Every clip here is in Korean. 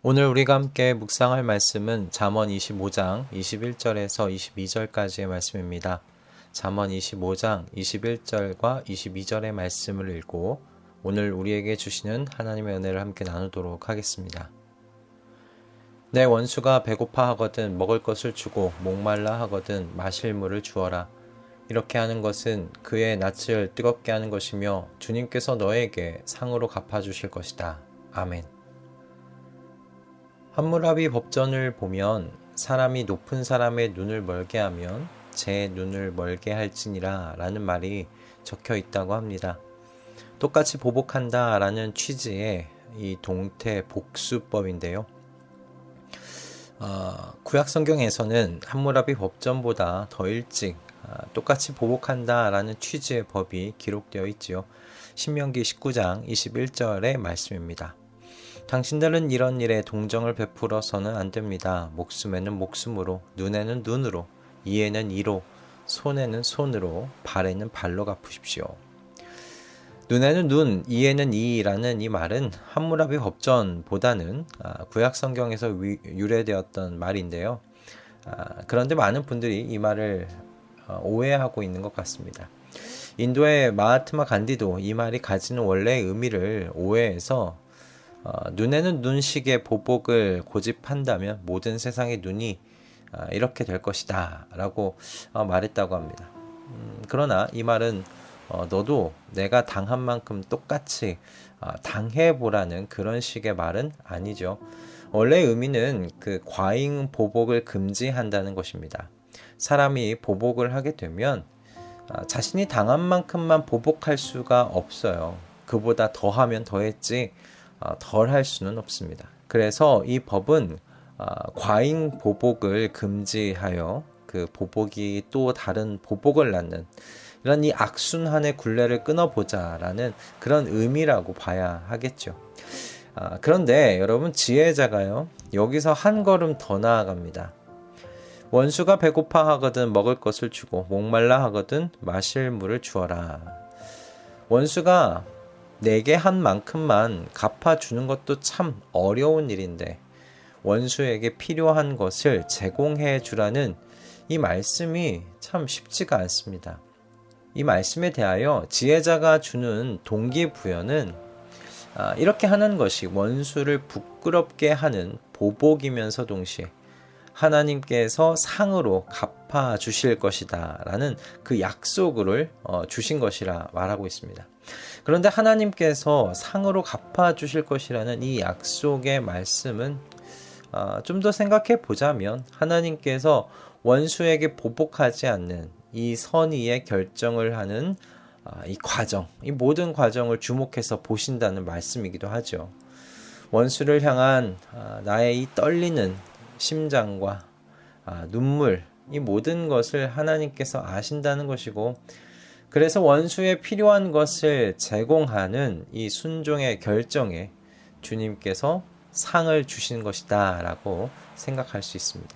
오늘 우리가 함께 묵상할 말씀은 잠언 25장 21절에서 22절까지의 말씀입니다. 잠언 25장 21절과 22절의 말씀을 읽고 오늘 우리에게 주시는 하나님의 은혜를 함께 나누도록 하겠습니다. 내 원수가 배고파 하거든 먹을 것을 주고 목말라 하거든 마실 물을 주어라. 이렇게 하는 것은 그의 낯을 뜨겁게 하는 것이며 주님께서 너에게 상으로 갚아주실 것이다. 아멘. 함무라비 법전을 보면 사람이 높은 사람의 눈을 멀게 하면 제 눈을 멀게 할지니라 라는 말이 적혀 있다고 합니다. 똑같이 보복한다 라는 취지의 이 동태 복수법인데요. 구약 성경에서는 함무라비 법전보다 더 일찍 똑같이 보복한다 라는 취지의 법이 기록되어 있지요. 신명기 19장 21절의 말씀입니다. 당신들은 이런 일에 동정을 베풀어서는 안 됩니다. 목숨에는 목숨으로, 눈에는 눈으로, 이에는 이로, 손에는 손으로, 발에는 발로 갚으십시오. 눈에는 눈, 이에는 이라는 이 말은 함무라비 법전보다는 구약 성경에서 유래되었던 말인데요. 그런데 많은 분들이 이 말을 오해하고 있는 것 같습니다. 인도의 마하트마 간디도 이 말이 가지는 원래의 의미를 오해해서 눈에는 눈식의 보복을 고집한다면 모든 세상의 눈이 이렇게 될 것이다 라고 말했다고 합니다. 그러나 이 말은 너도 내가 당한 만큼 똑같이 당해보라는 그런 식의 말은 아니죠. 원래 의미는 그 과잉 보복을 금지한다는 것입니다. 사람이 보복을 하게 되면 자신이 당한 만큼만 보복할 수가 없어요. 그보다 더하면 더했지 덜 할 수는 없습니다. 그래서 이 법은 과잉 보복을 금지하여 그 보복이 또 다른 보복을 낳는 이런 이 악순환의 굴레를 끊어보자라는 그런 의미라고 봐야 하겠죠. 그런데 여러분 지혜자가요 여기서 한 걸음 더 나아갑니다. 원수가 배고파 하거든 먹을 것을 주고 목말라 하거든 마실 물을 주어라. 원수가 내게 한 만큼만 갚아주는 것도 참 어려운 일인데 원수에게 필요한 것을 제공해 주라는 이 말씀이 참 쉽지가 않습니다. 이 말씀에 대하여 지혜자가 주는 동기부여는 이렇게 하는 것이 원수를 부끄럽게 하는 보복이면서 동시에 하나님께서 상으로 갚아 주실 것이다 라는 그 약속을 주신 것이라 말하고 있습니다. 그런데 하나님께서 상으로 갚아 주실 것이라는 이 약속의 말씀은 좀 더 생각해 보자면 하나님께서 원수에게 보복하지 않는 이 선의의 결정을 하는 이 과정, 이 모든 과정을 주목해서 보신다는 말씀이기도 하죠. 원수를 향한 나의 이 떨리는 심장과 눈물, 이 모든 것을 하나님께서 아신다는 것이고 그래서 원수에 필요한 것을 제공하는 이 순종의 결정에 주님께서 상을 주신 것이다 라고 생각할 수 있습니다.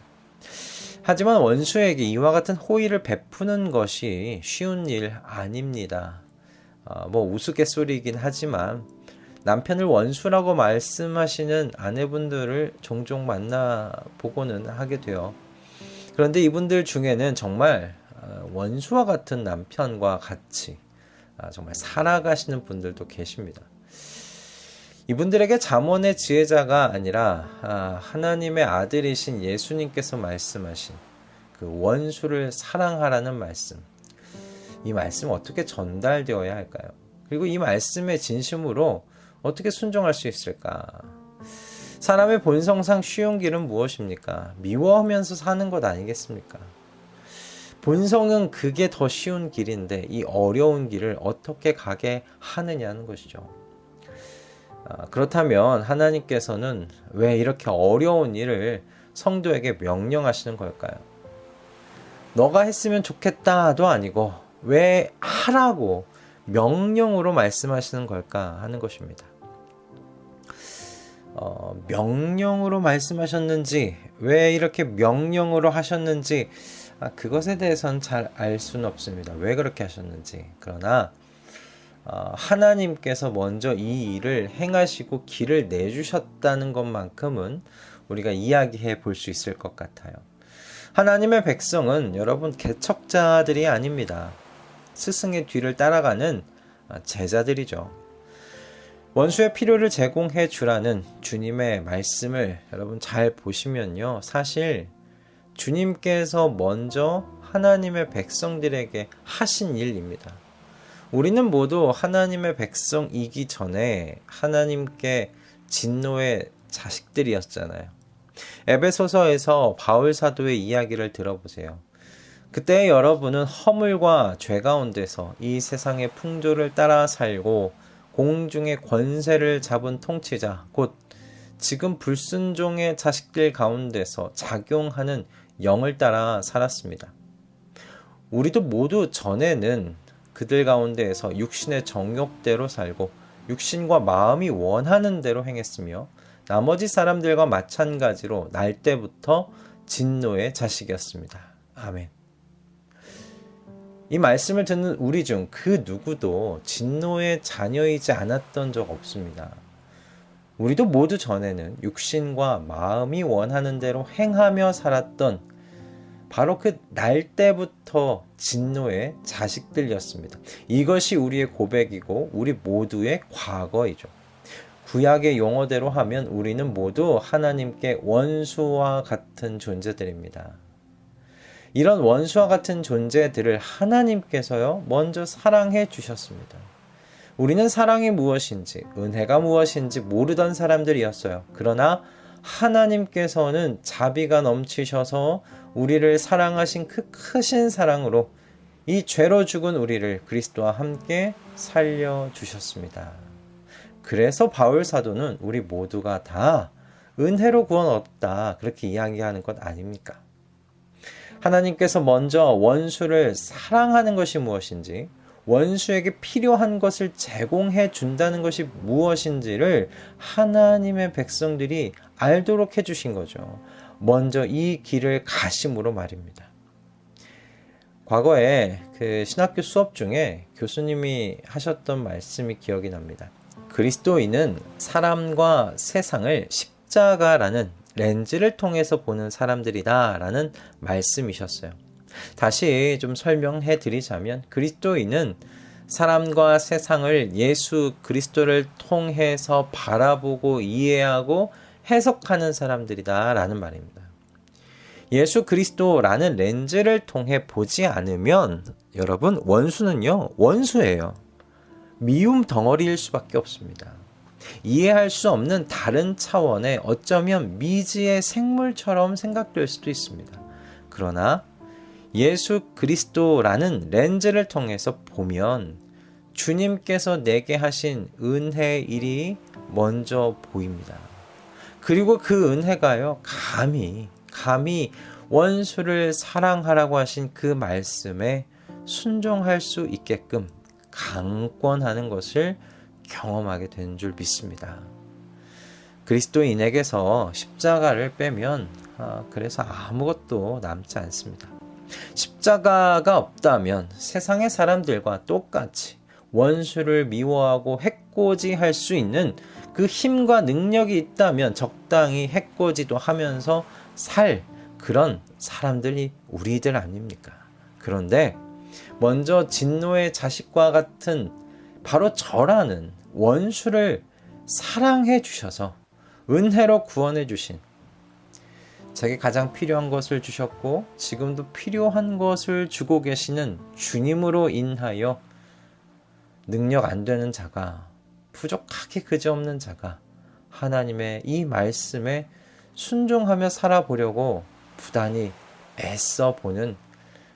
하지만 원수에게 이와 같은 호의를 베푸는 것이 쉬운 일 아닙니다. 우스갯소리이긴 하지만 남편을 원수라고 말씀하시는 아내분들을 종종 만나보고는 하게 돼요. 그런데 이분들 중에는 정말 원수와 같은 남편과 같이 정말 살아가시는 분들도 계십니다. 이분들에게 잠언의 지혜자가 아니라 하나님의 아들이신 예수님께서 말씀하신 그 원수를 사랑하라는 말씀, 이 말씀 어떻게 전달되어야 할까요? 그리고 이 말씀의 진심으로 어떻게 순종할 수 있을까? 사람의 본성상 쉬운 길은 무엇입니까? 미워하면서 사는 것 아니겠습니까? 본성은 그게 더 쉬운 길인데 이 어려운 길을 어떻게 가게 하느냐는 것이죠. 그렇다면 하나님께서는 왜 이렇게 어려운 일을 성도에게 명령하시는 걸까요? 너가 했으면 좋겠다도 아니고 왜 하라고 명령으로 말씀하시는 걸까 하는 것입니다. 명령으로 말씀하셨는지 왜 이렇게 명령으로 하셨는지 그것에 대해서는 잘 알 수는 없습니다. 왜 그렇게 하셨는지. 그러나 하나님께서 먼저 이 일을 행하시고 길을 내주셨다는 것만큼은 우리가 이야기해 볼 수 있을 것 같아요. 하나님의 백성은 여러분 개척자들이 아닙니다. 스승의 뒤를 따라가는 제자들이죠. 원수의 필요를 제공해 주라는 주님의 말씀을 여러분 잘 보시면요. 사실 주님께서 먼저 하나님의 백성들에게 하신 일입니다. 우리는 모두 하나님의 백성이기 전에 하나님께 진노의 자식들이었잖아요. 에베소서에서 바울 사도의 이야기를 들어보세요. 그때 여러분은 허물과 죄 가운데서 이 세상의 풍조를 따라 살고 공중의 권세를 잡은 통치자, 곧 지금 불순종의 자식들 가운데서 작용하는 영을 따라 살았습니다. 우리도 모두 전에는 그들 가운데에서 육신의 정욕대로 살고 육신과 마음이 원하는 대로 행했으며 나머지 사람들과 마찬가지로 날 때부터 진노의 자식이었습니다. 아멘. 이 말씀을 듣는 우리 중 그 누구도 진노의 자녀이지 않았던 적 없습니다. 우리도 모두 전에는 육신과 마음이 원하는 대로 행하며 살았던 바로 그 날 때부터 진노의 자식들이었습니다. 이것이 우리의 고백이고 우리 모두의 과거이죠. 구약의 용어대로 하면 우리는 모두 하나님께 원수와 같은 존재들입니다. 이런 원수와 같은 존재들을 하나님께서요 먼저 사랑해 주셨습니다. 우리는 사랑이 무엇인지 은혜가 무엇인지 모르던 사람들이었어요. 그러나 하나님께서는 자비가 넘치셔서 우리를 사랑하신 그 크신 사랑으로 이 죄로 죽은 우리를 그리스도와 함께 살려주셨습니다. 그래서 바울 사도는 우리 모두가 다 은혜로 구원 얻었다 그렇게 이야기하는 것 아닙니까? 하나님께서 먼저 원수를 사랑하는 것이 무엇인지, 원수에게 필요한 것을 제공해 준다는 것이 무엇인지를 하나님의 백성들이 알도록 해주신 거죠. 먼저 이 길을 가심으로 말입니다. 과거에 그 신학교 수업 중에 교수님이 하셨던 말씀이 기억이 납니다. 그리스도인은 사람과 세상을 십자가라는 렌즈를 통해서 보는 사람들이다 라는 말씀이셨어요. 다시 좀 설명해 드리자면 그리스도인은 사람과 세상을 예수 그리스도를 통해서 바라보고 이해하고 해석하는 사람들이다 라는 말입니다. 예수 그리스도라는 렌즈를 통해 보지 않으면 여러분 원수는요 원수예요. 미움 덩어리일 수밖에 없습니다. 이해할 수 없는 다른 차원의 어쩌면 미지의 생물처럼 생각될 수도 있습니다. 그러나 예수 그리스도라는 렌즈를 통해서 보면 주님께서 내게 하신 은혜의 일이 먼저 보입니다. 그리고 그 은혜가요 감히 원수를 사랑하라고 하신 그 말씀에 순종할 수 있게끔 강권하는 것을 경험하게 된 줄 믿습니다. 그리스도인에게서 십자가를 빼면 그래서 아무것도 남지 않습니다. 십자가가 없다면 세상의 사람들과 똑같이 원수를 미워하고 해코지할 수 있는 그 힘과 능력이 있다면 적당히 해코지도 하면서 살 그런 사람들이 우리들 아닙니까? 그런데 먼저 진노의 자식과 같은 바로 저라는 원수를 사랑해 주셔서 은혜로 구원해 주신 제게 가장 필요한 것을 주셨고 지금도 필요한 것을 주고 계시는 주님으로 인하여 능력 안 되는 자가 부족하게 그지없는 자가 하나님의 이 말씀에 순종하며 살아보려고 부단히 애써 보는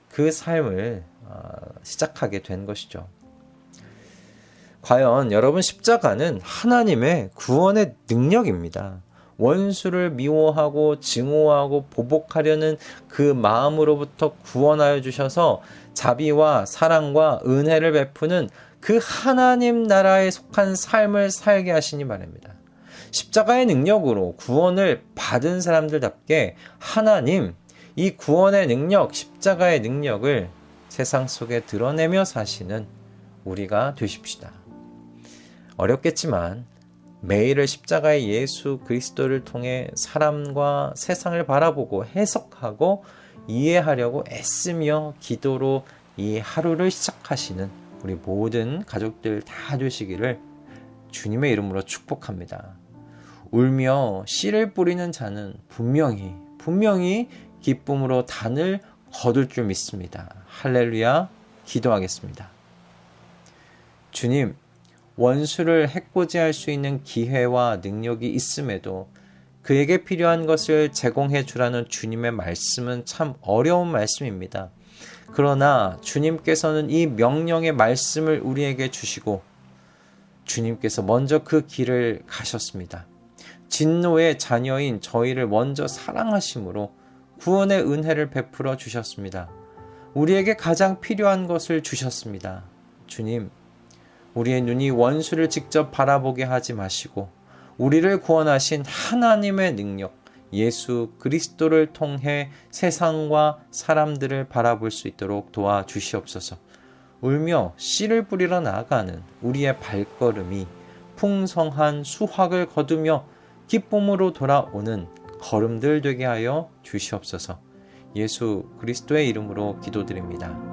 그 삶을 시작하게 된 것이죠. 과연 여러분 십자가는 하나님의 구원의 능력입니다. 원수를 미워하고 증오하고 보복하려는 그 마음으로부터 구원하여 주셔서 자비와 사랑과 은혜를 베푸는 그 하나님 나라에 속한 삶을 살게 하시니 말입니다. 십자가의 능력으로 구원을 받은 사람들답게 하나님 이 구원의 능력, 십자가의 능력을 세상 속에 드러내며 사시는 우리가 되십시다. 어렵겠지만 매일을 십자가의 예수 그리스도를 통해 사람과 세상을 바라보고 해석하고 이해하려고 애쓰며 기도로 이 하루를 시작하시는 우리 모든 가족들 다 되시기를 주님의 이름으로 축복합니다. 울며 씨를 뿌리는 자는 분명히 기쁨으로 단을 거둘 줄 믿습니다. 할렐루야. 기도하겠습니다. 주님, 원수를 해코지할 수 있는 기회와 능력이 있음에도 그에게 필요한 것을 제공해 주라는 주님의 말씀은 참 어려운 말씀입니다. 그러나 주님께서는 이 명령의 말씀을 우리에게 주시고 주님께서 먼저 그 길을 가셨습니다. 진노의 자녀인 저희를 먼저 사랑하심으로 구원의 은혜를 베풀어 주셨습니다. 우리에게 가장 필요한 것을 주셨습니다. 주님, 우리의 눈이 원수를 직접 바라보게 하지 마시고 우리를 구원하신 하나님의 능력, 예수 그리스도를 통해 세상과 사람들을 바라볼 수 있도록 도와주시옵소서. 울며 씨를 뿌리러 나아가는 우리의 발걸음이 풍성한 수확을 거두며 기쁨으로 돌아오는 걸음들 되게 하여 주시옵소서. 예수 그리스도의 이름으로 기도드립니다.